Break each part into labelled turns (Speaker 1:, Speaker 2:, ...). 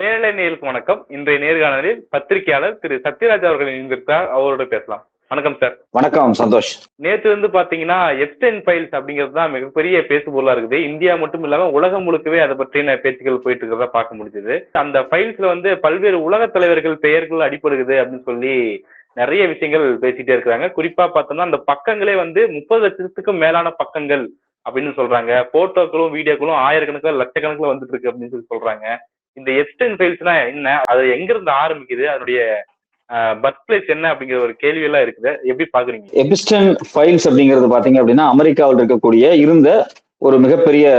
Speaker 1: நேரலை நேயர்களுக்கு வணக்கம். இன்றைய நேர்காணலில் பத்திரிகையாளர் திரு சத்யராஜ் அவர்கள் இணைந்திருக்கிறார். அவரோட பேசலாம். வணக்கம் சார்.
Speaker 2: வணக்கம் சந்தோஷ்.
Speaker 1: நேற்று பாத்தீங்கன்னா எப்ஸ்டைன் ஃபைல்ஸ் அப்படிங்கிறது தான் மிகப்பெரிய பேசுபொருளா இருக்குது. இந்தியா மட்டும் இல்லாம உலகம் முழுக்கவே அதை பற்றின பேச்சுக்கள் போயிட்டு இருக்கிறதா பார்க்க முடிஞ்சது. அந்த ஃபைல்ஸ்ல பல்வேறு உலக தலைவர்கள் பெயர்கள் அடிபடுகிறது அப்படின்னு சொல்லி நிறைய விஷயங்கள் பேசிட்டே இருக்கிறாங்க. குறிப்பா பார்த்தோம்னா அந்த பக்கங்களே 30 லட்சத்துக்கும் மேலான பக்கங்கள் அப்படின்னு சொல்றாங்க. போட்டோக்களும் வீடியோக்களும் ஆயிரக்கணக்கில் லட்சக்கணக்கில் வந்துட்டு இருக்கு அப்படின்னு சொல்லி சொல்றாங்க. இந்த எப்ஸ்டைன் ஃபைல்ஸ்னா என்ன, அது எங்க இருந்து ஆரம்பிக்குது, அதனுடைய பர்த் பிளேஸ் என்ன அப்படிங்கிற ஒரு கேள்வி எல்லாம் இருக்குது. எப்படி பாக்குறீங்க?
Speaker 2: எப்ஸ்டைன் ஃபைல்ஸ் அப்படிங்கிறது பாத்தீங்க அப்படின்னா அமெரிக்காவில் இருக்கக்கூடிய இருந்த ஒரு மிகப்பெரிய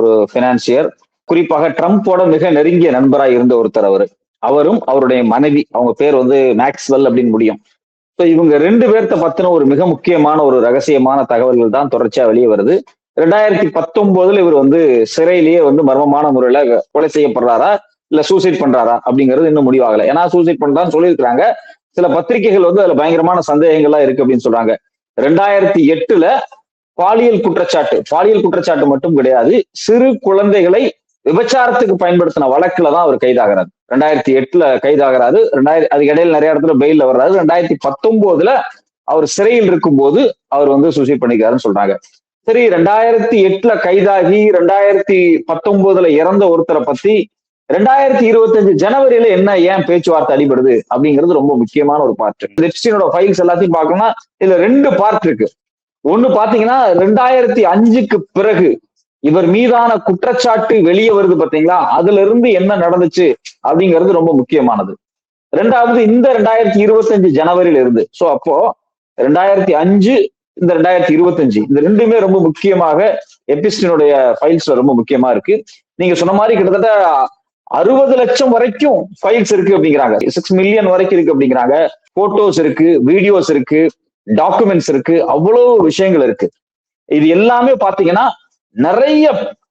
Speaker 2: ஒரு பினான்சியர், குறிப்பாக ட்ரம்போட மிக நெருங்கிய நண்பராக இருந்த ஒருத்தர். அவரும் அவருடைய மனைவி, அவங்க பேர் மேக்ஸ்வெல் அப்படின்னு முடியும். ஸோ இவங்க 2 பேர்த்த பத்தின ஒரு மிக முக்கியமான ஒரு ரகசியமான தகவல்கள் தான் தொடர்ச்சியா வெளியே வருது. 2019 இவர் சிறையிலேயே மர்மமான முறையில கொலை செய்யப்படுறாரா இல்ல சூசைட் பண்றாரா அப்படிங்கிறது இன்னும் முடிவாகல. ஏன்னா சூசைட் பண்றான்னு சொல்லியிருக்கிறாங்க. சில பத்திரிகைகள் அதுல பயங்கரமான சந்தேகங்கள்லாம் இருக்கு அப்படின்னு சொல்றாங்க. 2008 பாலியல் குற்றச்சாட்டு மட்டும் கிடையாது, சிறு குழந்தைகளை விபச்சாரத்துக்கு பயன்படுத்தின வழக்குல தான் அவர் கைதாகிறார். 2008 கைதாகிறாரு. அதுக்கு இடையில நிறைய இடத்துல பெயில்ல வர்றாரு. 2019 அவர் சிறையில் இருக்கும்போது அவர் சூசைட் பண்ணிக்கிறாருன்னு சொல்றாங்க. சரி, 2008 கைதாகி 2019 இறந்த ஒருத்தரை பத்தி 2025 ஜனவரியில ஏன் பேச்சுவார்த்தை அடிபடுது அப்படிங்கிறது ரொம்ப முக்கியமான ஒரு பார்ட். எப்ஸ்டைனோட ஃபைல்ஸ் எல்லாத்தையும் பார்க்கணும்னா இதுல 2 பார்ட் இருக்கு. ஒண்ணு பாத்தீங்கன்னா 2005க்கு பிறகு இவர் மீதான குற்றச்சாட்டு வெளியே வருது பாத்தீங்களா, அதுல இருந்து என்ன நடந்துச்சு அப்படிங்கிறது ரொம்ப முக்கியமானது. 2வது இந்த 2025 ஜனவரியில இருந்து. சோ அப்போ 2005 இந்த 2025 இந்த 2மே ரொம்ப முக்கியமாக எப்ஸ்டைனுடைய ஃபைல்ஸ்ல ரொம்ப முக்கியமா இருக்கு. நீங்க சொன்ன மாதிரி கிட்டத்தட்ட 60 லட்சம் வரைக்கும் ஃபைல்ஸ் இருக்கு அப்படிங்கிறாங்க. 6 மில்லியன் வரைக்கும் இருக்கு அப்படிங்கிறாங்க. போட்டோஸ் இருக்கு, வீடியோஸ் இருக்கு, டாக்குமெண்ட்ஸ் இருக்கு, அவ்வளவு விஷயங்கள் இருக்கு. இது எல்லாமே பாத்தீங்கன்னா நிறைய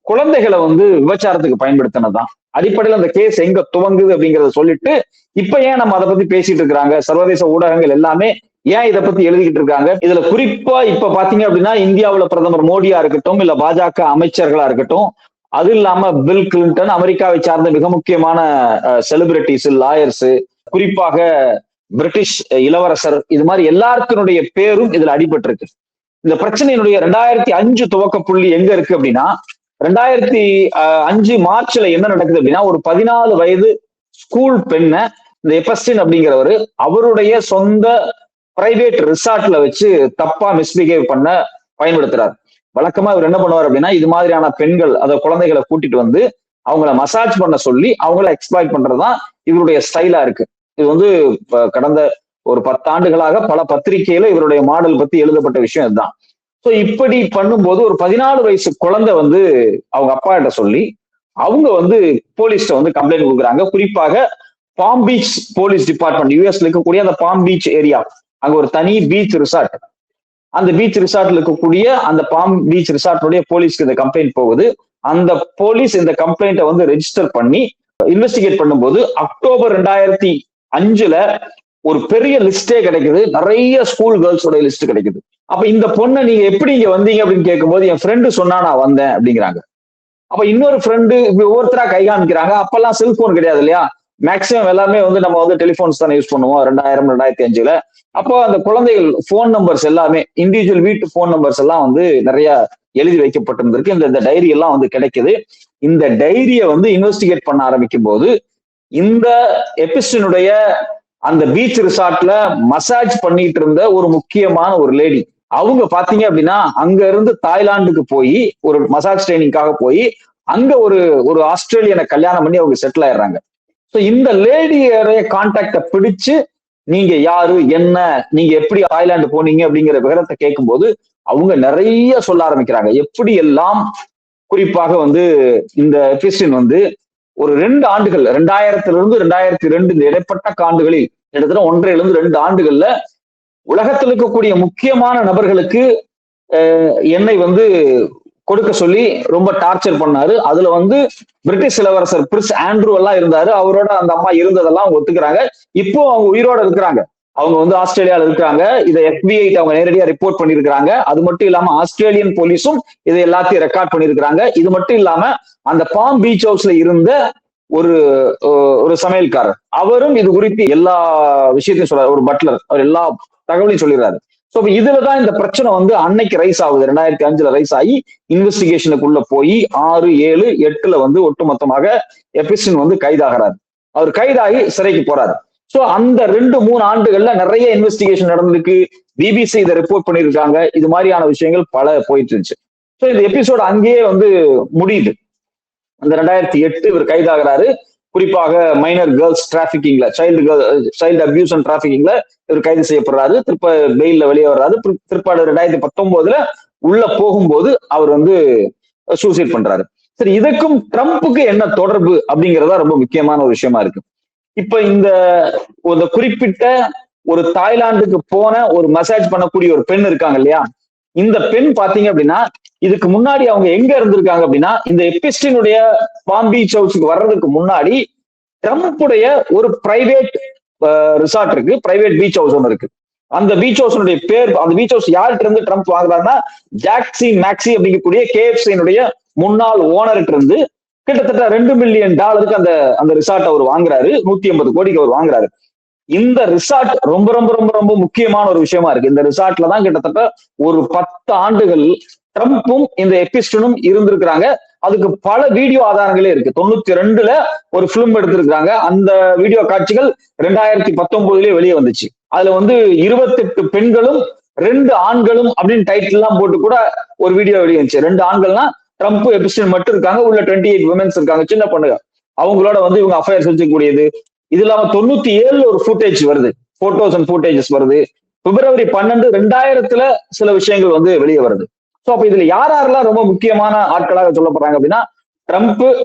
Speaker 2: குழந்தைகளை விபச்சாரத்துக்கு பயன்படுத்தினதுதான். அடிப்படையில் அந்த கேஸ் எங்க துவங்குது அப்படிங்கறத சொல்லிட்டு இப்ப ஏன் நம்ம அதை பத்தி பேசிட்டு இருக்கிறாங்க, சர்வதேச ஊடகங்கள் எல்லாமே ஏன் இதை பத்தி எழுதிக்கிட்டு இருக்காங்க. இதுல குறிப்பா இப்ப பாத்தீங்க அப்படின்னா இந்தியாவுல பிரதமர் மோடியா இருக்கட்டும், இல்ல பாஜக அமைச்சர்களா இருக்கட்டும், அது இல்லாம பில் கிளின்டன், அமெரிக்காவை சார்ந்த மிக முக்கியமான செலிபிரிட்டிஸ், லாயர்ஸ், குறிப்பாக பிரிட்டிஷ் இளவரசர், இது மாதிரி எல்லாத்தினுடைய பேரும் இதுல அடிபட்டு இருக்கு. இந்த பிரச்சனையினுடைய 2005 துவக்க புள்ளி எங்க இருக்கு அப்படின்னா 2005 மார்ச்ல என்ன நடக்குது அப்படின்னா, ஒரு 14 வயது ஸ்கூல் பெண்ணை இந்த எப்ஸ்டைன் அப்படிங்கிறவரு அவருடைய சொந்த பிரைவேட் ரிசார்ட்ல வச்சு தப்பா மிஸ்பிஹேவ் பண்ண பயன்படுத்துறாரு. வழக்கமா இவர் என்ன பண்ணுவார் அப்படின்னா, இது மாதிரியான பெண்கள், குழந்தைகளை கூட்டிட்டு அவங்கள மசாஜ் பண்ண சொல்லி அவங்கள எக்ஸ்ப்ளாய்ட் பண்றதுதான் இவருடைய ஸ்டைலா இருக்கு. இது கடந்த ஒரு 10 ஆண்டுகளாக பல பத்திரிகையில இவருடைய மாடல் பத்தி எழுதப்பட்ட விஷயம் இதுதான். சோ இப்படி பண்ணும்போது ஒரு 14 வயசு குழந்தை அவங்க அப்பா கிட்ட சொல்லி அவங்க போலீஸ்ட கம்ப்ளைண்ட் கொடுக்குறாங்க. குறிப்பாக பாம் பீச் போலீஸ் டிபார்ட்மெண்ட், யூஎஸ்ல இருக்கக்கூடிய அந்த பாம் பீச் ஏரியா, அங்க ஒரு தனி பீச் ரிசார்ட், அந்த பீச் ரிசார்ட்ல இருக்கக்கூடிய அந்த பாம் பீச் ரிசார்ட்டுடைய போலீஸ்க்கு இந்த கம்ப்ளைண்ட் போகுது. அந்த போலீஸ் இந்த கம்ப்ளைண்ட்டை ரெஜிஸ்டர் பண்ணி இன்வெஸ்டிகேட் பண்ணும்போது அக்டோபர் 2005 ஒரு பெரிய லிஸ்டே கிடைக்குது. நிறைய ஸ்கூல் கேர்ள்ஸோட லிஸ்ட் கிடைக்குது. அப்ப இந்த பொண்ணை நீங்க எப்படி இங்க வந்தீங்க அப்படின்னு கேட்கும்போது என் ஃப்ரெண்டு சொன்னா நான் வந்தேன் அப்படிங்கிறாங்க. அப்ப இன்னொரு ஃப்ரெண்டு ஒவ்வொருத்தரா கை காமிக்கிறாங்க. அப்பெல்லாம் செல்போன் கிடையாது இல்லையா, மேக்சிமம் எல்லாமே நம்ம டெலிபோன்ஸ் தானே யூஸ் பண்ணுவோம் 2000 2005. அப்போ அந்த குழந்தைகள் போன் நம்பர்ஸ் எல்லாமே இண்டிவிஜுவல் வீட்டு போன் நம்பர்ஸ் எல்லாம் நிறைய எழுதி வைக்கப்பட்டிருந்திருக்கு. இந்த டைரி எல்லாம் கிடைக்குது. இந்த டைரியை இன்வெஸ்டிகேட் பண்ண ஆரம்பிக்கும் போது இந்த எப்ஸ்டைனுடைய அந்த பீச் ரிசார்ட்ல மசாஜ் பண்ணிட்டு இருந்த ஒரு முக்கியமான ஒரு லேடி, அவங்க பாத்தீங்க அப்படின்னா அங்க இருந்து தாய்லாந்துக்கு போய் ஒரு மசாஜ் ட்ரைனிங்காக போய் அங்க ஒரு ஆஸ்திரேலியனை கல்யாணம் பண்ணி அவங்க செட்டில் ஆயிடுறாங்க. ஸோ இந்த லேடியோடைய கான்டாக்ட பிடிச்சு நீங்க யாரு, என்ன, நீங்க எப்படி தாய்லாந்து போனீங்க அப்படிங்கிற விவரத்தை கேட்கும்போது அவங்க நிறைய சொல்ல ஆரம்பிக்கிறாங்க. எப்படி எல்லாம் குறிப்பாக இந்த எப்ஸ்டைன் ஒரு 2 ஆண்டுகள் 2000 2002 இந்த இடைப்பட்ட ஆண்டுகளில் கிட்டத்தட்ட 1.5 2 ஆண்டுகள்ல உலகத்தில் இருக்கக்கூடிய முக்கியமான நபர்களுக்கு என்னை கொடுக்க சொல்லி ரொம்ப டார்ச்சர் பண்ணாரு. அதுல பிரிட்டிஷ் இளவரசர் பிரின்ஸ் ஆண்ட்ரூ எல்லாம் இருந்தாரு. அவரோட அந்த அம்மா இருந்ததெல்லாம் ஒத்துக்கிறாங்க. இப்போ அவங்க உயிரோட இருக்கிறாங்க. அவங்க ஆஸ்திரேலியால இருக்காங்க. இதை FBI அவங்க நேரடியா ரிப்போர்ட் பண்ணிருக்காங்க. அது மட்டும் இல்லாம ஆஸ்திரேலியன் போலீஸும் இதை எல்லாத்தையும் ரெக்கார்ட் பண்ணிருக்காங்க. இது மட்டும் இல்லாம அந்த பாம் பீச் ஹவுஸ்ல இருந்த ஒரு ஒரு சமையல்காரர், அவரும் இது குறித்து எல்லா விஷயத்தையும் சொல்றாரு. ஒரு பட்லர், அவர் எல்லா தகவலையும் சொல்லிடுறாரு. சோ இதுலதான் இந்த பிரச்சனை வந்து அன்னைக்கு ரைஸ் ஆகுது. 2005 ரைஸ் ஆகி இன்வெஸ்டிகேஷனுக்குள்ள போய் 6, 7, 8 வந்து ஒட்டுமொத்தமாக எபிஸ்டின் வந்து கைதாகிறார். அவர் கைதாகி சிறைக்கு போறாரு. சோ அந்த 2-3 ஆண்டுகள்ல நிறைய இன்வெஸ்டிகேஷன் நடந்திருக்கு. பிபிசி இதை ரிப்போர்ட் பண்ணிருக்காங்க. இது மாதிரியான விஷயங்கள் பல போயிட்டு இருந்துச்சு. சோ இந்த எபிசோட் அங்கேயே வந்து முடியுது. அந்த 2008 இவர் கைதாகிறாரு. குறிப்பாக மைனர் கேர்ள்ஸ் டிராபிகிங்ல, சைல்டு அபியூஸ் அண்ட் டிராபிகிங்ல இவர் கைது செய்யப்படுறாரு. திருப்ப பெயில்ல வெளியே வர்றாரு. பிற்பாடு 2019 உள்ள போகும்போது அவர் வந்து சூசைட் பண்றாரு. சரி, இதுக்கும் ட்ரம்ப்புக்கு என்ன தொடர்பு அப்படிங்கறதா ரொம்ப முக்கியமான ஒரு விஷயமா இருக்கு. இப்ப இந்த குறிப்பிட்ட ஒரு தாய்லாந்துக்கு போன ஒரு மசாஜ் பண்ணக்கூடிய ஒரு பெண் இருக்காங்க இல்லையா, இந்த பெண் பாத்தீங்க அப்படின்னா இதுக்கு முன்னாடி அவங்க எங்க இருந்திருக்காங்க அப்படின்னா, இந்த எபிஸ்டினுடைய பாம் பீச் ஹவுஸுக்கு வர்றதுக்கு முன்னாடி ட்ரம்ப்புடைய ஒரு பிரைவேட் ரிசார்ட் இருக்கு, பிரைவேட் பீச் ஹவுஸ் ஒன்று இருக்கு. அந்த பீச் ஹவுஸ் பேர், அந்த பீச் ஹவுஸ் யார்கிட்ட இருந்து ட்ரம்ப் வாங்குறாருன்னா, ஜாக்சி மேக்சி அப்படிங்கக்கூடிய கேஎஃப்சியினுடைய முன்னாள் ஓனர்கிட்ட இருந்து கிட்டத்தட்ட $2 மில்லியன் அந்த அந்த ரிசார்ட் அவர் வாங்குறாரு. 150 கோடிக்கு அவர் வாங்குறாரு. இந்த ரிசார்ட் ரொம்ப ரொம்ப ரொம்ப ரொம்ப முக்கியமான ஒரு விஷயமா இருக்கு. இந்த ரிசார்ட்ல தான் கிட்டத்தட்ட ஒரு 10 ஆண்டுகள் ட்ரம்ப்பும் இந்த எபிஸ்டனும் இருந்திருக்கிறாங்க. அதுக்கு பல வீடியோ ஆதாரங்களே இருக்கு. 92 ஒரு பிலிம் எடுத்திருக்காங்க. அந்த வீடியோ காட்சிகள் 2019 வெளியே வந்துச்சு. அதுல வந்து 28 பெண்களும் 2 ஆண்களும் அப்படின்னு டைட்டில் எல்லாம் போட்டு கூட ஒரு வீடியோ வெளியே வந்துச்சு. 2 ஆண்கள்னா ட்ரம்ப் எபிஸ்டன் மட்டும் இருக்காங்க, உள்ள 28 விமென்ஸ் இருக்காங்க, சின்ன பொண்ணுங்க. அவங்களோட வந்து இவங்க அஃபேர் செஞ்சுக்கூடியது. இது இல்லாம 97 ஒரு ஃபுட்டேஜ் வருது, போட்டோஸ் அண்ட் ஃபுட்டேஜஸ் வருது. February 12, 2000 சில விஷயங்கள் வந்து வெளியே வருது. ஸோ அப்ப இதுல யாரெல்லாம் ரொம்ப முக்கியமான ஆட்களாக சொல்லப்படுறாங்க அப்படின்னா,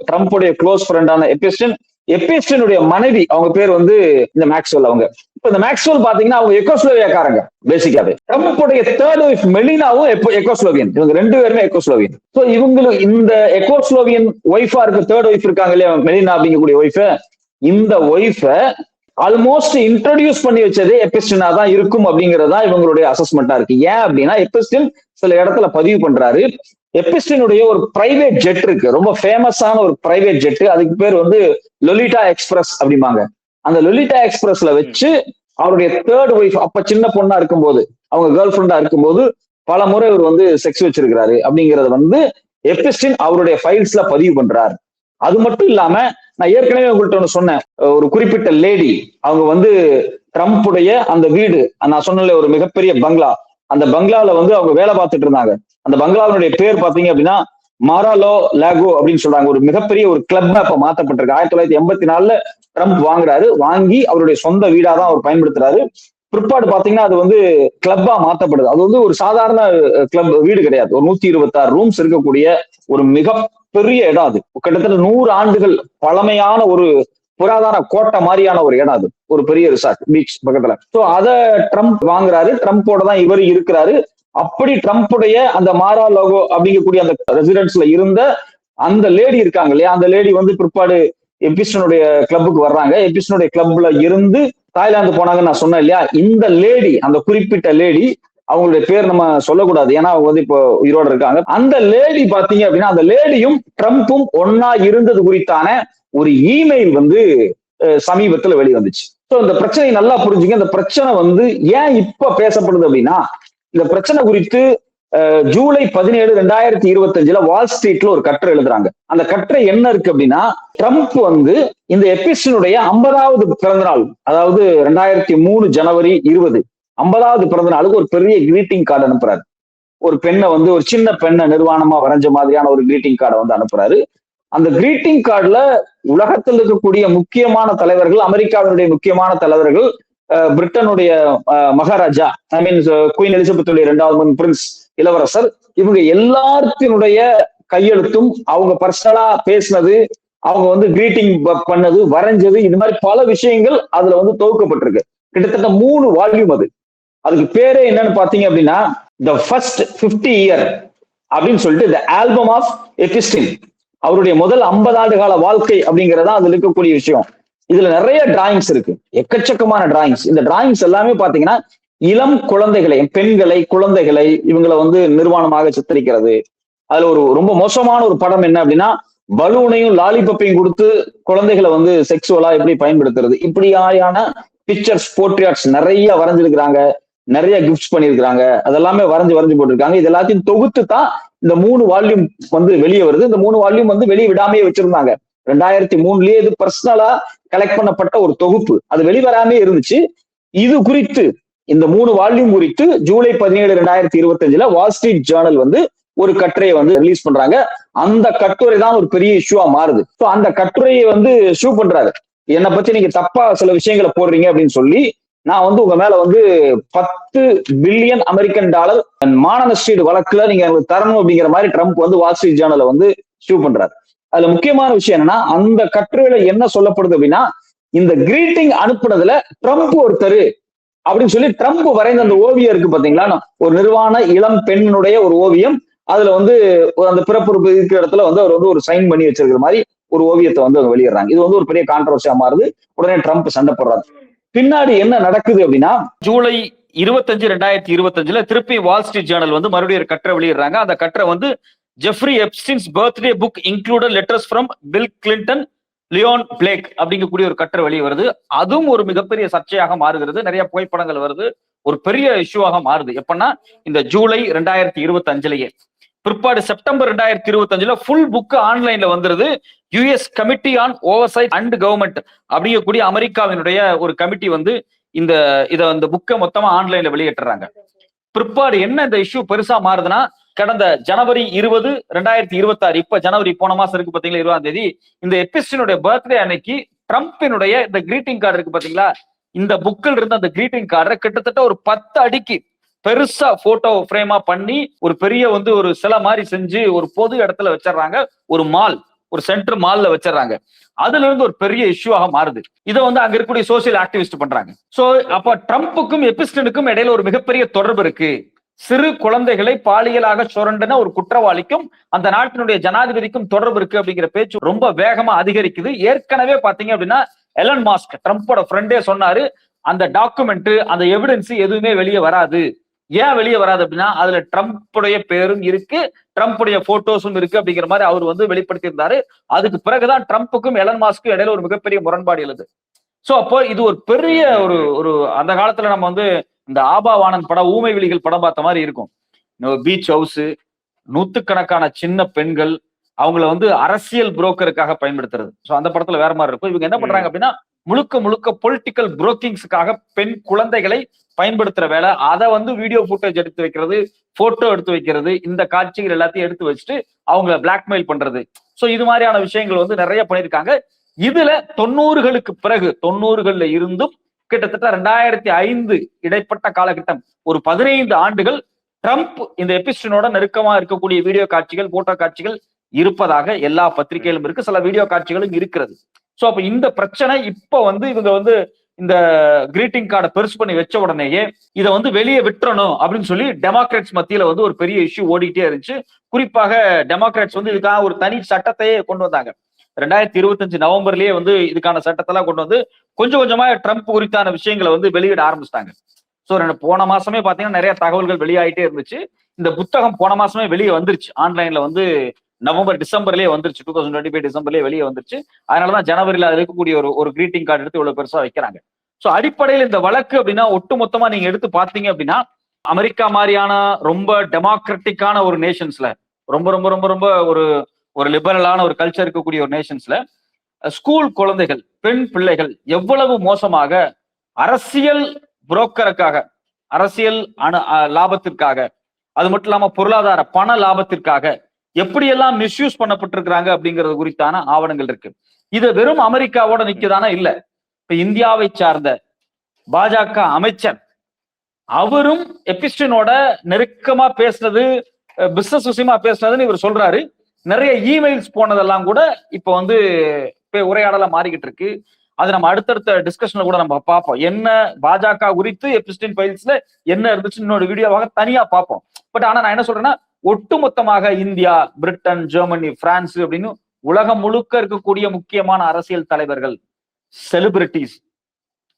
Speaker 2: ட்ரம்ப்புடைய க்ளோஸ் ஃப்ரெண்டான எபிஸ்டனுடைய மனைவி, அவங்க பேர் வந்து இந்த மேக்ஸ்வெல். அவங்க இப்ப இந்த மேக்ஸ்வெல் பாத்தீங்கன்னா அவங்க எக்கோஸ்லோவியாக்காரங்க பேசிக்காவே. ட்ரம்ப்புடைய தேர்ட் ஒய்ஃப் மெலினாவும் எக்கோஸ்லோவியன். இவங்க 2 பேருமே எக்கோஸ்லோவியன். ஸோ இவங்களுக்கு இந்த எக்கோஸ்லோவியன் ஒய்ஃபா இருக்க தேர்ட் ஒய்ஃப் இருக்காங்க இல்லையா, மெலினா அப்படிங்கக்கூடிய ஒய்ஃப, இந்த ஒய்ஃப ஆல்மோஸ்ட் இன்ட்ரோடியூஸ் பண்ணி வச்சதே எபிஸ்டினா தான் இருக்கும் அப்படிங்கறதா இவங்களுடைய அசஸ்மெண்டா இருக்கு. ஏன் அப்படின்னா, எபிஸ்டின் சில இடத்துல பதிவு பண்றாரு. எபிஸ்டினுடைய ஒரு பிரைவேட் ஜெட் இருக்கு, ரொம்ப ஃபேமஸான ஒரு பிரைவேட் ஜெட். அதுக்கு பேர் வந்து லொலிட்டா எக்ஸ்பிரஸ் அப்படிம்பாங்க. அந்த லொலிட்டா எக்ஸ்பிரஸ்ல வச்சு அவருடைய தேர்ட் ஒய்ஃப், அப்ப சின்ன பொண்ணா இருக்கும்போது, அவங்க கேர்ள் ஃப்ரெண்டா இருக்கும்போது பல முறை இவர் வந்து செக்ஸ் வச்சிருக்கிறாரு அப்படிங்கறத வந்து எபிஸ்டின் அவருடைய ஃபைல்ஸ்ல பதிவு பண்றாரு. அது மட்டும் இல்லாம, நான் ஏற்கனவே உங்கள்கிட்ட ஒண்ணு சொன்னேன், ஒரு குறிப்பிட்ட லேடி, அவங்க வந்து ட்ரம்ப்புடைய அந்த வீடு, நான் சொன்ன ஒரு மிகப்பெரிய பங்களா, அந்த பங்களால வந்து அவங்க வேலை பார்த்துட்டு இருந்தாங்க. அந்த பங்களாவினுடைய பேர் பாத்தீங்க அப்படின்னா மாராலோ லாகோ அப்படின்னு சொல்றாங்க. ஒரு மிகப்பெரிய ஒரு கிளப்பா இப்ப மாத்தப்பட்டிருக்கு. 1984 ட்ரம்ப் வாங்குறாரு. வாங்கி அவருடைய சொந்த வீடாதான் அவர் பயன்படுத்துறாரு. பிற்பாடு பாத்தீங்கன்னா அது வந்து கிளப்பா மாத்தப்படுது. அது வந்து ஒரு சாதாரண கிளப் வீடு கிடையாது. ஒரு 126 ரூம்ஸ் இருக்கக்கூடிய ஒரு மிக பெரிய இடம். அது கிட்டத்தட்ட 100 ஆண்டுகள் பழமையான ஒரு புராதன கோட்டை மாதிரியான ஒரு இடம். அது ஒரு பெரிய ரிசார்ட் பீச் பக்கத்துல. சோ அத ட்ரம்ப் வாங்குறாரு. ட்ரம்போட தான் இவர் இருக்கிறாரு. அப்படி ட்ரம்ப்புடைய அந்த மாரா லோகோ அப்படிங்கக்கூடிய அந்த ரெசிடென்ஸ்ல இருந்த அந்த லேடி இருக்காங்க இல்லையா, அந்த லேடி வந்து பிற்பாடு எபிஸ்டனுடைய கிளப்புக்கு வர்றாங்க. எபிஸ்டனுடைய கிளப்ல இருந்து தாய்லாந்து போனாங்கன்னு நான் சொன்னேன் இல்லையா. இந்த லேடி, அந்த குறிப்பிட்ட லேடி, அவங்களுடைய பேர் நம்ம சொல்லக்கூடாது ஏன்னா அவங்க வந்து இப்போ உயிரோட இருக்காங்க. அந்த லேடி பாத்தீங்க அப்படின்னா, அந்த லேடியும் ட்ரம்ப்பும் ஒன்னா இருந்தது குறித்தான ஒரு இமெயில் வந்து சமீபத்துல வெளிவந்துச்சு. ஸோ இந்த பிரச்சனை நல்லா புரிஞ்சுங்க. இந்த பிரச்சனை வந்து ஏன் இப்ப பேசப்படுது அப்படின்னா, இந்த பிரச்சனை குறித்து ஜூலை 17, 2025 வால் ஸ்ட்ரீட்ல ஒரு கட்டுரை எழுதுறாங்க. அந்த கட்டுரை என்ன இருக்கு அப்படின்னா, ட்ரம்ப் வந்து இந்த எபிஸ்டனுடைய 50வது பிறந்த நாள், அதாவது 2003 ஜனவரி 20, 50வது பிறந்த நாளுக்கு ஒரு பெரிய கிரீட்டிங் கார்டு அனுப்புறாரு. ஒரு பெண்ணை வந்து, ஒரு சின்ன பெண்ணை நிர்வாணமா வரைஞ்ச மாதிரியான ஒரு கிரீட்டிங் கார்டை வந்து அனுப்புறாரு. அந்த கிரீட்டிங் கார்டுல உலகத்தில் இருக்கக்கூடிய முக்கியமான தலைவர்கள், அமெரிக்காவினுடைய முக்கியமான தலைவர்கள், பிரிட்டனுடைய மகாராஜா, ஐ மீன் குயின் எலிசபெத்துடைய 2வது பிரின்ஸ், இளவரசர், இவங்க எல்லாத்தினுடைய கையெழுத்தும், அவங்க பர்சனலா பேசினது, அவங்க வந்து கிரீட்டிங் பண்ணது, வரைஞ்சது, இது மாதிரி பல விஷயங்கள் அதுல வந்து தொகுக்கப்பட்டிருக்கு. கிட்டத்தட்ட 3 வால்யூம் அது. அதுக்கு பேரே என்னன்னு பாத்தீங்க அப்படின்னா, த ஃபர்ஸ்ட் 50 இயர் அப்படின்னு சொல்லிட்டு த ஆல்பம் ஆஃப் எபிஸ்டின், அவருடைய முதல் 50 ஆண்டு கால வாழ்க்கை அப்படிங்கிறதா அதுல இருக்கக்கூடிய விஷயம். இதுல நிறைய டிராயிங்ஸ் இருக்கு, எக்கச்சக்கமான டிராயிங்ஸ். இந்த டிராயிங்ஸ் எல்லாமே பாத்தீங்கன்னா இளம் குழந்தைகளை, பெண்களை, குழந்தைகளை இவங்களை வந்து நிர்வாணமாக சித்தரிக்கிறது. அதுல ஒரு ரொம்ப மோசமான ஒரு படம் என்ன அப்படின்னா, பலூனையும் லாலிபப்பையும் கொடுத்து குழந்தைகளை வந்து செக்ஸுவலா எப்படி பயன்படுத்துறது, இப்படியான பிக்சர்ஸ் போர்ட்ரேட்ஸ் நிறைய வரைஞ்சிருக்கிறாங்க, நிறைய கிஃப்ட்ஸ் பண்ணிருக்காங்க, அதெல்லாமே வரைஞ்சு போட்டிருக்காங்க. இது எல்லாத்தையும் தொகுத்து தான் இந்த 3 வால்யூம் வந்து வெளியே வருது. இந்த 3 வால்யூம் வந்து வெளியே விடாமையே வச்சிருந்தாங்க. 2003லயே இது பர்சனலா கலெக்ட் பண்ணப்பட்ட ஒரு தொகுப்பு, அது வெளிவராமே இருந்துச்சு. இது குறித்து இந்த 3 வால்யூம் குறித்து ஜூலை 17, 2025 வால் ஸ்ட்ரீட் ஜேர்னல் வந்து ஒரு கட்டுரையை வந்து ரிலீஸ் பண்றாங்க. அந்த கட்டுரை தான் ஒரு பெரிய இஷ்யூவா மாறுது. ஸோ அந்த கட்டுரையை வந்து ஷூ பண்றாரு, என்னை பத்தி நீங்க தப்பா சில விஷயங்களை போடுறீங்க அப்படின்னு சொல்லி நான் வந்து உங்க மேல வந்து $10 பில்லியன் மான நஷ்டீடு வழக்குல நீங்க எனக்கு தரணும் அப்படிங்கிற மாதிரி ட்ரம்ப் வந்து வால் ஸ்ட்ரீட் ஜேர்னலை வந்து ஷூ பண்றாரு. அதுல முக்கியமான விஷயம் என்னன்னா, அந்த கட்டுரையில என்ன சொல்லப்படுது அப்படின்னா, இந்த கிரீட்டிங் அனுப்புனதுல ட்ரம்ப் ஒருத்தர் அப்படின்னு சொல்லி ட்ரம்ப் வரைந்த அந்த ஓவியம் இருக்கு பாத்தீங்களா, ஒரு நிர்வாண இளம் பெண்ணுடைய ஒரு ஓவியம், அதுல வந்து அந்த பிறப்புறுப்பு இருக்கிற இடத்துல வந்து அவர் வந்து ஒரு சைன் பண்ணி வச்சிருக்கிற மாதிரி ஒரு ஓவியத்தை வந்து அவங்க வெளியிடுறாங்க. இது வந்து ஒரு பெரிய கான்ட்ரவர்சியா மாறுது. உடனே ட்ரம்ப் சண்டை போடுறாரு. பின்னாடி என்ன நடக்குது அப்படின்னா,
Speaker 3: ஜூலை 25, 2025 திருப்பி வால் ஸ்ட்ரீட் ஜேர்னல் வந்து மறுபடியும் ஒரு கட்டுரை வெளியிடுறாங்க. அந்த கட்டுரை வந்து Jeffrey Epstein's birthday book included letters from Bill Clinton, Leon Black அப்படிங்கக்கூடிய ஒரு கட்டுரை வெளியே வருது. அதுவும் ஒரு மிகப்பெரிய சர்ச்சையாக மாறுகிறது. நிறைய புகைப்படங்கள் வருது, ஒரு பெரிய இஷ்யூவாக மாறுது. எப்பன்னா இந்த ஜூலை 2025லயே. பிற்பாடு செப்டம்பர் 2025 ஃபுல் புக் ஆன்லைன்ல வந்துருது. US committee on oversight and government அப்படிங்கக்கூடிய அமெரிக்காவினுடைய ஒரு கமிட்டி வந்து இந்த புக்கை மொத்தமா ஆன்லைன்ல வெளியிட்டுறாங்க. பிற்பாடு என்ன இந்த இஷ்யூ பெருசா மாறுதுன்னா, கடந்த ஜனவரி 20, 2026, இப்ப ஜனவரி போன மாசம் இருக்கு பாத்தீங்களா, 20ஆம் தேதி, இந்த எபிஸ்டினுடைய பர்த்டே அன்னைக்கு ட்ரம்பினுடைய இந்த கிரீட்டிங் கார்டு இருக்கு பாத்தீங்களா, இந்த புக்கில் இருந்த அந்த கிரீட்டிங் கார்டை கிட்டத்தட்ட ஒரு 10 அடிக்கு பெருசா போட்டோ பிரேமா பண்ணி ஒரு பெரிய வந்து ஒரு சிலை மாதிரி செஞ்சு ஒரு பொது இடத்துல வச்சிடறாங்க. ஒரு மால், ஒரு சென்டர் மால்ல வச்சிடறாங்க. அதுல இருந்து ஒரு பெரிய இஷ்யூவாக மாறுது. இதை வந்து அங்க இருக்கக்கூடிய சோசியல் ஆக்டிவிஸ்ட் பண்றாங்க. சோ அப்ப ட்ரம்புக்கும் எபிஸ்டனுக்கும் இடையில ஒரு மிகப்பெரிய தொடர்பு இருக்கு. சிறு குழந்தைகளை பாலியலாக சுரண்டின ஒரு குற்றவாளிக்கும் அந்த நாட்டினுடைய ஜனாதிபதிக்கும் தொடர்பு இருக்கு அப்படிங்கிற பேச்சு ரொம்ப வேகமா அதிகரிக்குது. ஏற்கனவே பாத்தீங்க அப்படின்னா எலன் மாஸ்க், ட்ரம்போட ஃப்ரெண்டே சொன்னாரு, அந்த டாக்குமெண்ட், அந்த எவிடன்ஸ் எதுவுமே வெளியே வராது. ஏன் வெளியே வராது அப்படின்னா, அதுல ட்ரம்புடைய பேரும் இருக்கு, ட்ரம்புடைய போட்டோஸும் இருக்கு அப்படிங்கிற மாதிரி அவர் வந்து வெளிப்படுத்தி இருந்தாரு. அதுக்கு பிறகுதான் ட்ரம்புக்கும் எலன் மாஸ்க்கும் இடையில ஒரு மிகப்பெரிய முரண்பாடு எழுது. சோ அப்போ இது ஒரு பெரிய ஒரு அந்த காலத்துல நம்ம வந்து இந்த ஆபாவானன் படம், ஊமை விழிகள் படம் பார்த்த மாதிரி இருக்கும். பீச் ஹவுஸ், நூத்துக்கணக்கான சின்ன பெண்கள், அவங்கள வந்து அரசியல் புரோக்கருக்காக பயன்படுத்துறது. சோ அந்த படத்துல வேற மாதிரி இருக்கும். இவங்க என்ன பண்றாங்க அப்படின்னா, முழுக்க பொலிட்டிக்கல் புரோக்கிங்ஸுக்காக பெண் குழந்தைகளை பயன்படுத்துற வேலை. அதை வந்து வீடியோ ஃபுட்டேஜ் எடுத்து வைக்கிறது, போட்டோ எடுத்து வைக்கிறது, இந்த காட்சிகள் எல்லாத்தையும் எடுத்து வச்சுட்டு அவங்கள பிளாக்மெயில் பண்றது. சோ இது மாதிரியான விஷயங்கள் வந்து நிறைய பண்ணியிருக்காங்க. இதுல 90களுக்கு பிறகு, 90கள்ல இருந்தும் கிட்டத்தட்ட 2005 இடைப்பட்ட காலகட்டம், ஒரு 15 ஆண்டுகள் ட்ரம்ப் இந்த எபிஸ்டினோட நெருக்கமா இருக்கக்கூடிய வீடியோ காட்சிகள், போட்டோ காட்சிகள் இருப்பதாக எல்லா பத்திரிகையிலும் இருக்கு. சில வீடியோ காட்சிகளும் இருக்கிறது. சோ அப்ப இந்த பிரச்சனை இப்ப வந்து இவங்க வந்து இந்த கிரீட்டிங் கார்டை பெருசு பண்ணி வச்ச உடனேயே இதை வந்து வெளியே விட்டுறணும் அப்படின்னு சொல்லி டெமோக்ராட்ஸ் மத்தியில வந்து ஒரு பெரிய இஷ்யூ ஓடிக்கிட்டே இருந்துச்சு. குறிப்பாக டெமோக்ராட்ஸ் வந்து இதுக்காக ஒரு தனி சட்டத்தையே கொண்டு வந்தாங்க. 2025 நவம்பர்லயே வந்து இதுக்கான சட்டத்தெல்லாம் கொண்டு வந்து கொஞ்சம் கொஞ்சமா ட்ரம்ப் குறித்தான விஷயங்களை வந்து வெளியிட ஆரம்பிச்சிட்டாங்க. சோ போன மாசமே பாத்தீங்கன்னா நிறைய தகவல்கள் வெளியாயிட்டே இருந்துச்சு. இந்த புத்தகம் போன மாசமே வெளியே வந்துருச்சு. ஆன்லைன்ல வந்து நவம்பர், டிசம்பர்லயே வந்துருச்சு. 2025 டிசம்பர்லயே வெளியே வந்துருச்சு. அதனாலதான் ஜனவரியில அது இருக்கக்கூடிய ஒரு கிரீட்டிங் கார்டு எடுத்து இவ்வளவு பெருசா வைக்கிறாங்க. சோ அடிப்படையில் இந்த வழக்கு அப்படின்னா ஒட்டு மொத்தமா நீங்க எடுத்து பாத்தீங்க அப்படின்னா, அமெரிக்கா மாதிரியான ரொம்ப டெமோக்ராட்டிக்கான ஒரு நேஷன்ஸ்ல, ரொம்ப ரொம்ப ரொம்ப ரொம்ப ஒரு லிபரலான ஒரு கல்ச்சர் இருக்கக்கூடிய ஒரு நேஷன்ஸ்ல ஸ்கூல் குழந்தைகள், பெண் பிள்ளைகள் எவ்வளவு மோசமாக அரசியல் புரோக்கருக்காக, அரசியல் லாபத்திற்காக, அது மட்டும் இல்லாம பொருளாதார பண லாபத்திற்காக எப்படியெல்லாம் மிஸ்யூஸ் பண்ணப்பட்டிருக்கிறாங்க அப்படிங்கிறது குறித்தான ஆவணங்கள் இருக்கு. இது வெறும் அமெரிக்காவோட நிக்குதானா? இல்ல. இப்ப இந்தியாவை சார்ந்த பாஜக அமைச்சர் அவரும் எபிஸ்டினோட நெருக்கமா பேசுனது, பிசினஸ் விஷயமா பேசுனதுன்னு இவர் சொல்றாரு. நிறைய இமெயில்ஸ் போனதெல்லாம் கூட இப்ப வந்து உரையாடலா மாறிக்கிட்டு இருக்கு. அது நம்ம அடுத்தடுத்த டிஸ்கஷன்ல கூட நம்ம பார்ப்போம். என்ன பாஜக குறித்து எபிஸ்டின் ஃபைல்ஸ்ல என்ன இருந்துச்சு இன்னொரு வீடியோவாக தனியா பார்ப்போம். பட் ஆனா நான் என்ன சொல்றேன்னா, ஒட்டுமொத்தமாக இந்தியா, பிரிட்டன், ஜெர்மனி, பிரான்ஸ் அப்படின்னு உலகம் முழுக்க இருக்கக்கூடிய முக்கியமான அரசியல் தலைவர்கள், செலிபிரிட்டிஸ்,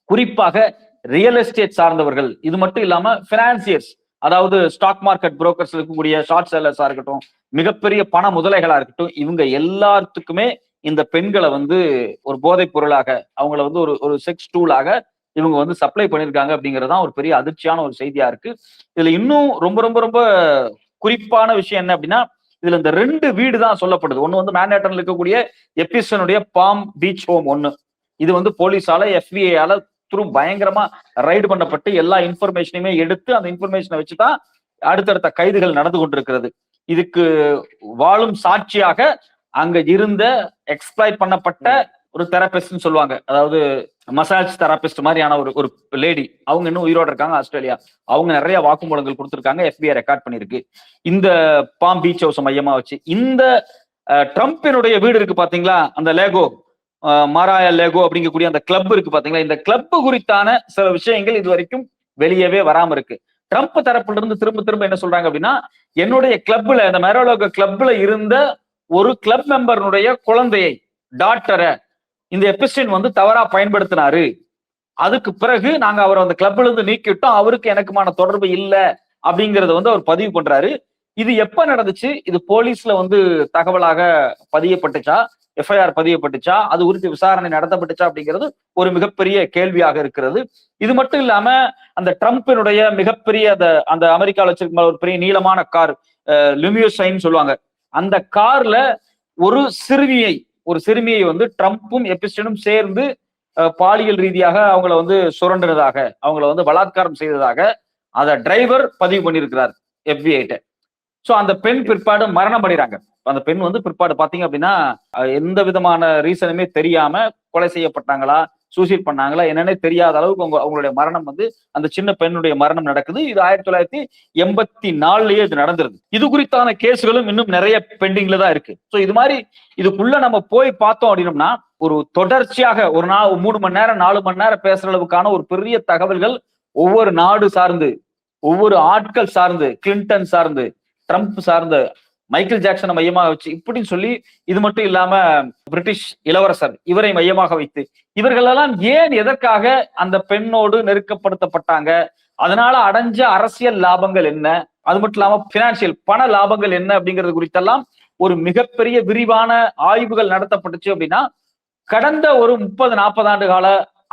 Speaker 3: குறிப்பாக ரியல் எஸ்டேட் சார்ந்தவர்கள், இது மட்டும் இல்லாம பினான்சியர்ஸ், அதாவது ஸ்டாக் மார்க்கெட் புரோக்கர்ஸ் இருக்கக்கூடிய ஷார்ட் செல்லர்ஸா இருக்கட்டும், மிகப்பெரிய பண முதலைகளா இருக்கட்டும், இவங்க எல்லாத்துக்குமே இந்த பெண்களை வந்து ஒரு போதைப் பொருளாக, அவங்கள வந்து ஒரு ஒரு செக்ஸ் டூலாக இவங்க வந்து சப்ளை பண்ணியிருக்காங்க அப்படிங்கறதுதான் ஒரு பெரிய அதிர்ச்சியான ஒரு செய்தியா இருக்கு. இதுல இன்னும் ரொம்ப ரொம்ப ரொம்ப குறிப்பான விஷயம் என்ன அப்படின்னா, இதுல இந்த 2 வீடு தான் சொல்லப்படுது. ஒண்ணு வந்து மேன்ஹாட்டன்ல இருக்கக்கூடிய எபிஸ்டனுடைய பாம் பீச் ஹோம் ஒண்ணு. இது வந்து போலீஸால FBI த்ரூ பயங்கரமா ரைடு பண்ணப்பட்டு எல்லா இன்ஃபர்மேஷனையுமே எடுத்து அந்த இன்ஃபர்மேஷனை வச்சுதான் அடுத்தடுத்த கைதுகள் நடந்து கொண்டிருக்கிறது. இதுக்கு வாழும் சாட்சியாக அங்க இருந்த எக்ஸ்பிளாய்ட் பண்ணப்பட்ட ஒரு தெரபிஸ்ட்னு சொல்லுவாங்க, அதாவது மசாஜ் தெரபிஸ்ட் மாதிரியான ஒரு ஒரு லேடி, அவங்க இன்னும் உயிரோட இருக்காங்க ஆஸ்திரேலியா. அவங்க நிறைய வாக்குமூலங்கள் கொடுத்திருக்காங்க, FBI ரெக்கார்ட் பண்ணிருக்கு இந்த பாம் பீச் ஹவுஸ் மையமா வச்சு. இந்த ட்ரம்பினுடைய வீடு இருக்கு பாத்தீங்களா, அந்த லேகோ மாராயா லேகோ அப்படிங்கக்கூடிய அந்த கிளப் இருக்கு பாத்தீங்களா, இந்த கிளப் குறித்தான சில விஷயங்கள் இது வரைக்கும் வெளியவே வராம இருக்கு. ட்ரம்ப் தரப்புல இருந்து திரும்ப திரும்ப என்ன சொல்றாங்க அப்படின்னா, என்னுடைய கிளப்ல, இந்த மேரோலோகோ கிளப்ல இருந்த ஒரு கிளப் மெம்பருடைய குழந்தையை, டாக்டரை இந்த எபிஸ்டின் வந்து தவறா பயன்படுத்தினாரு. அதுக்கு பிறகு நாங்க அவரை அந்த கிளப்ல இருந்து நீக்கிட்டோம், அவருக்கு எனக்குமான தொடர்பு இல்லை அப்படிங்கறத வந்து அவர் பதிவு பண்றாரு. இது எப்ப நடந்துச்சு? இது போலீஸ்ல வந்து தகவலாக பதியப்பட்டுச்சா, FIR பதியப்பட்டுச்சா, அது குறித்து விசாரணை நடத்தப்பட்டுச்சா அப்படிங்கிறது ஒரு மிகப்பெரிய கேள்வியாக இருக்கிறது. இது மட்டும் இல்லாம அந்த ட்ரம்பினுடைய மிகப்பெரிய அந்த அமெரிக்காவில் வச்சிருக்க ஒரு பெரிய நீளமான கார், லுமியூசைன் சொல்லுவாங்க, அந்த கார்ல ஒரு சிறுமியை வந்து ட்ரம்பும் எபிஸ்டனும் சேர்ந்து பாலியல் ரீதியாக அவங்கள வந்து சுரண்டினதாக, அவங்கள வந்து பலாத்காரம் செய்ததாக அத டிரைவர் பதிவு பண்ணியிருக்கிறார் FBI. சோ அந்த பெண் பிற்பாடு மரணம் அடைகிறாங்க. அந்த பெண் வந்து பிற்பாடு பாத்தீங்க அப்படின்னா எந்த விதமான ரீசனுமே தெரியாம கொலை செய்யப்பட்டாங்களா, சூசைட் பண்ணாங்களா என்னன்னே தெரியாத அளவுக்கு அவங்களுடைய மரணம் வந்து, அந்த சின்ன பெண்ணுடைய மரணம் நடக்குது. இது 1984லயே இது நடந்துருது. இது குறித்தான கேஸ்களும் இன்னும் நிறைய பெண்டிங்ல தான் இருக்கு. சோ இது மாதிரி இதுக்குள்ள நம்ம போய் பார்த்தோம் அப்படின்னம்னா, ஒரு தொடர்ச்சியாக ஒரு நாள் 3 மணி நேரம் 4 மணி நேரம் பேசுற அளவுக்கான ஒரு பெரிய தகவல்கள் ஒவ்வொரு நாடு சார்ந்து, ஒவ்வொரு ஆட்கள் சார்ந்து, கிளின்டன் சார்ந்து, ட்ரம்ப் சார்ந்த, மைக்கேல் ஜாக்சனை மையமாக வச்சு இப்படின்னு சொல்லி, இது மட்டும் இல்லாம பிரிட்டிஷ் இளவரசர் இவரை மையமாக வைத்து, இவர்களெல்லாம் ஏன் எதற்காக அந்த பெண்ணோடு நெருக்கப்படுத்தப்பட்டாங்க, அதனால அடைஞ்ச அரசியல் லாபங்கள் என்ன, அது மட்டும் இல்லாம பினான்சியல் பண லாபங்கள் என்ன அப்படிங்கிறது குறித்தெல்லாம் ஒரு மிகப்பெரிய விரிவான ஆய்வுகள் நடத்தப்பட்டுச்சு. அப்படின்னா கடந்த ஒரு 30-40 ஆண்டு கால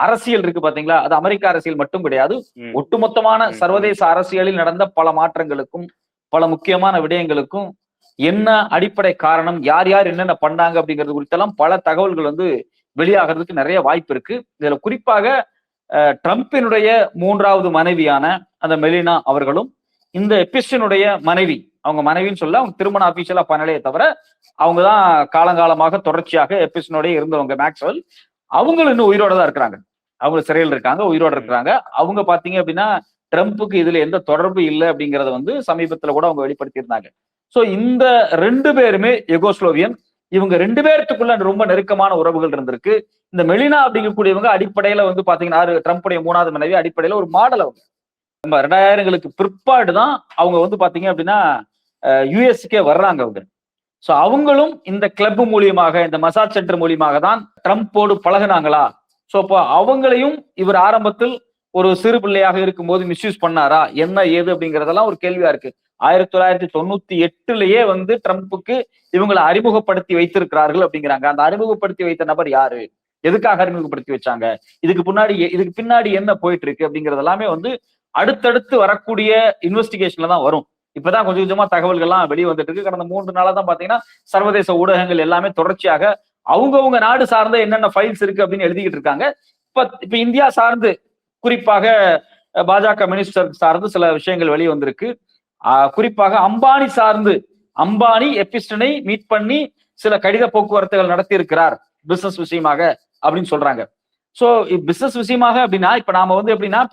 Speaker 3: அரசியல் இருக்கு பாத்தீங்களா, அது அமெரிக்க அரசியல் மட்டும் கிடையாது, ஒட்டுமொத்தமான சர்வதேச அரசியலில் நடந்த பல மாற்றங்களுக்கும் பல முக்கியமான விடயங்களுக்கும் என்ன அடிப்படை காரணம், யார் யார் என்னென்ன பண்ணாங்க அப்படிங்கிறது குறித்தெல்லாம் பல தகவல்கள் வந்து வெளியாகிறதுக்கு நிறைய வாய்ப்பு இருக்கு. இதுல குறிப்பாக ட்ரம்பினுடைய 3வது மனைவியான அந்த மெலினா அவர்களும், இந்த எபிஸ்டனுடைய மனைவி, அவங்க மனைவின்னு சொல்ல, அவங்க திருமணம் அபிஷியலா பண்ணலையே தவிர அவங்கதான் காலங்காலமாக தொடர்ச்சியாக எபிஸ்டனோடய இருந்தவங்க. மேக்ஸ்வெல் அவங்களும் இன்னும் உயிரோட தான் இருக்கிறாங்க, அவங்க சிறையில் இருக்காங்க, உயிரோட இருக்கிறாங்க. அவங்க பாத்தீங்க அப்படின்னா ட்ரம்புக்கு இதுல எந்த தொடர்பு இல்லை அப்படிங்கறத வந்து சமீபத்துல கூட அவங்க வெளிப்படுத்தியிருந்தாங்க. சோ இந்த 2 பேருமே யுகோஸ்லோவியன். இவங்க 2 பேர்த்துக்குள்ள ரொம்ப நெருக்கமான உறவுகள் இருந்திருக்கு. இந்த மெலினா அப்படிங்கக்கூடியவங்க அடிப்படையில வந்து பாத்தீங்கன்னா ட்ரம்புடைய 3வது மனைவி, அடிப்படையில ஒரு மாடல். அவங்க நம்ம 2000களுக்கு பிற்பாடுதான் அவங்க வந்து பாத்தீங்க அப்படின்னா யுஎஸ்க்கே வர்றாங்க அவங்க. சோ அவங்களும் இந்த கிளப் மூலியமாக, இந்த மசாஜ் சென்டர் மூலியமாக தான் ட்ரம்போடு பழகுனாங்களா? சோ இப்போ அவங்களையும் இவர் ஆரம்பத்தில் ஒரு சிறு பிள்ளையாக இருக்கும்போது மிஸ்யூஸ் பண்ணாரா, என்ன ஏது அப்படிங்கறதெல்லாம் ஒரு கேள்வியா இருக்கு. 1998லயே வந்து ட்ரம்புக்கு இவங்களை அறிமுகப்படுத்தி வைத்திருக்கிறார்கள் அப்படிங்கிறாங்க. அந்த அறிமுகப்படுத்தி வைத்த நபர் யாரு, எதுக்காக அறிமுகப்படுத்தி வச்சாங்க, இதுக்கு பின்னாடி என்ன போயிட்டு இருக்கு அப்படிங்கறது எல்லாமே வந்து அடுத்தடுத்து வரக்கூடிய இன்வெஸ்டிகேஷன்ல தான் வரும். இப்பதான் கொஞ்சம் கொஞ்சமா தகவல்கள்லாம் வெளியே வந்துட்டு இருக்கு. கடந்த 3 நாளா தான் பாத்தீங்கன்னா சர்வதேச ஊடகங்கள் எல்லாமே தொடர்ச்சியாக அவங்கவுங்க நாடு சார்ந்த என்னென்ன ஃபைல்ஸ் இருக்கு அப்படின்னு எழுதிக்கிட்டு இருக்காங்க. இப்ப இந்தியா சார்ந்து, குறிப்பாக பாஜக மினிஸ்டர் சார்ந்து சில விஷயங்கள் வெளியே வந்திருக்கு. குறிப்பாக அம்பானி சார்ந்து, அம்பானி எபிஸ்டனை மீட் பண்ணி சில கடித போக்குவரத்துகள் நடத்தி இருக்கிறார் பிசினஸ் விஷயமாக அப்படின்னு சொல்றாங்க. சோ பிசினஸ் விஷயமாக அப்படின்னா இப்ப நாம வந்து எப்படின்னா,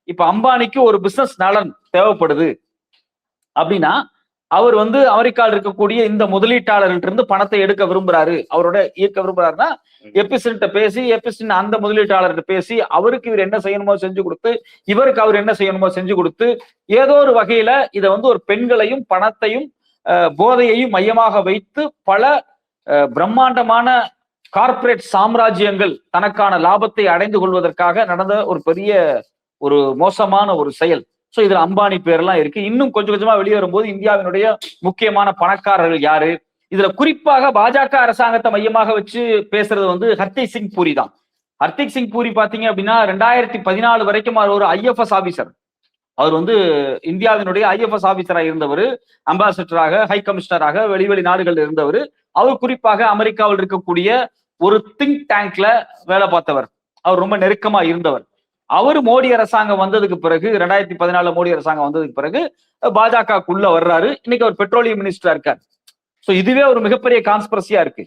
Speaker 3: இப்ப அம்பானிக்கு ஒரு பிசினஸ் நலன் தேவைப்படுது அப்படின்னா, அவர் வந்து அமெரிக்காவில் இருக்கக்கூடிய இந்த முதலீட்டாளர்கள்ட்ட இருந்து பணத்தை எடுக்க விரும்புறாரு, அவரோட ஈர்க்க விரும்புறாருன்னா எபிஸ்டன்ட்ட பேசி, எபிஸ்டன் அந்த முதலீட்டாளர்கிட்ட பேசி, அவருக்கு இவர் என்ன செய்யணுமோ செஞ்சு கொடுத்து, இவருக்கு அவர் என்ன செய்யணுமோ செஞ்சு கொடுத்து, ஏதோ ஒரு வகையில இதை வந்து ஒரு பெண்களையும் பணத்தையும் போதையையும் மையமாக வைத்து பல பிரம்மாண்டமான கார்ப்பரேட் சாம்ராஜ்யங்கள் தனக்கான லாபத்தை அடைந்து கொள்வதற்காக நடந்த ஒரு பெரிய ஒரு மோசமான ஒரு செயல். சோ இதுல அம்பானி பேர்லாம் இருக்கு. இன்னும் கொஞ்சம் கொஞ்சமா வெளியே வரும்போது இந்தியாவினுடைய முக்கியமான பணக்காரர்கள் யாரு, இதுல குறிப்பாக பாஜக அரசாங்கத்தை மையமாக வச்சு பேசுறது வந்து ஹர்தீப் சிங் பூரி தான். ஹர்தீப் சிங் பூரி பாத்தீங்க அப்படின்னா 2014 வரைக்கும் அவர் ஒரு IFS ஆபீசர். அவர் வந்து இந்தியாவினுடைய IFS ஆபீசராக இருந்தவர், அம்பாசிடராக, ஹை கமிஷனராக வெளி நாடுகள் இருந்தவர். அவர் குறிப்பாக அமெரிக்காவில் இருக்கக்கூடிய ஒரு திங்க் டேங்க்ல வேலை பார்த்தவர். அவர் ரொம்ப நெருக்கமா இருந்தவர். அவர் மோடி அரசாங்கம் வந்ததுக்கு பிறகு 2014 மோடி அரசாங்கம் வந்ததுக்கு பிறகு பாஜகக்குள்ள வர்றாரு. இன்னைக்கு அவர் பெட்ரோலியம் மினிஸ்டரா இருக்கார். சோ இதுவே ஒரு மிகப்பெரிய கான்ஸ்பிரசியா இருக்கு.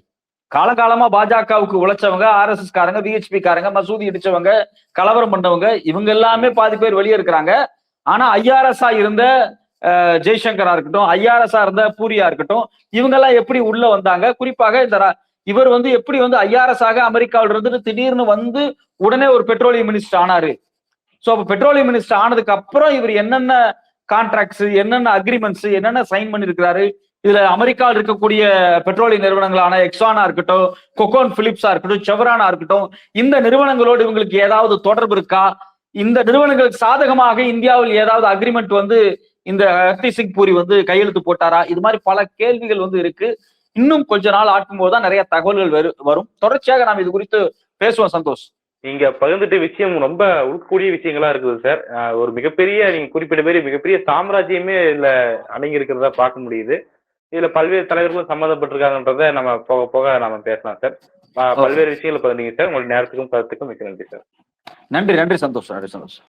Speaker 3: காலகாலமா பாஜகவுக்கு உழைச்சவங்க, RSS காரங்க, BHP காரங்க, மசூதி இடிச்சவங்க, கலவரம் பண்ணவங்க, இவங்க எல்லாமே பாதி பேர் வெளியே இருக்கிறாங்க. ஆனா IRS இருந்த ஜெய்சங்கரா இருக்கட்டும், IRS இருந்த பூரியா இருக்கட்டும், இவங்க எல்லாம் எப்படி உள்ள வந்தாங்க? குறிப்பாக இந்த இவர் வந்து எப்படி வந்து IRS அமெரிக்காவில இருந்து திடீர்னு வந்து உடனே ஒரு பெட்ரோலியம் மினிஸ்டர் ஆனாரு. சோ அப்ப பெட்ரோலியம் மினிஸ்டர் ஆனதுக்கு அப்புறம் இவர் என்னென்ன கான்ட்ராக்ட்ஸ், என்னென்ன அக்ரிமெண்ட்ஸ், என்னென்ன சைன் பண்ணிருக்கிறாரு? இதுல அமெரிக்காவில் இருக்கக்கூடிய பெட்ரோலிய நிறுவனங்களான எக்ஸானா இருக்கட்டும், கொக்கோன் பிலிப்ஸா இருக்கட்டும், செவரானா இருக்கட்டும், இந்த நிறுவனங்களோடு இவங்களுக்கு ஏதாவது தொடர்பு இருக்கா? இந்த நிறுவனங்களுக்கு சாதகமாக இந்தியாவில் ஏதாவது அக்ரிமெண்ட் வந்து இந்த ஹர்தீப் சிங் பூரி வந்து கையெழுத்து போட்டாரா? இது மாதிரி பல கேள்விகள் வந்து இருக்கு. இன்னும் கொஞ்ச நாள் ஆட்டும் போதுதான் நிறைய தகவல்கள் வரும். தொடர்ச்சியாக நாம் இது குறித்து பேசுவோம். சந்தோஷ்,
Speaker 1: நீங்க பகிர்ந்துட்டு விஷயம் ரொம்ப உட்கூடிய விஷயங்களா இருக்குது சார். ஒரு மிகப்பெரிய, நீங்க குறிப்பிட்ட பேர் மிகப்பெரிய சாம்ராஜ்யமே இதுல அடங்கி இருக்கிறதா பார்க்க முடியுது. இதுல பல்வேறு தலைவர்களும் சம்மந்தப்பட்டிருக்காங்கன்றத நம்ம போக போக நாம பேசலாம் சார். பல்வேறு விஷயங்களை பகிர்ந்தீங்க சார். உங்களுடைய நேரத்துக்கும் கருத்துக்கும் மிக்க நன்றி சார்.
Speaker 3: நன்றி சந்தோஷ்.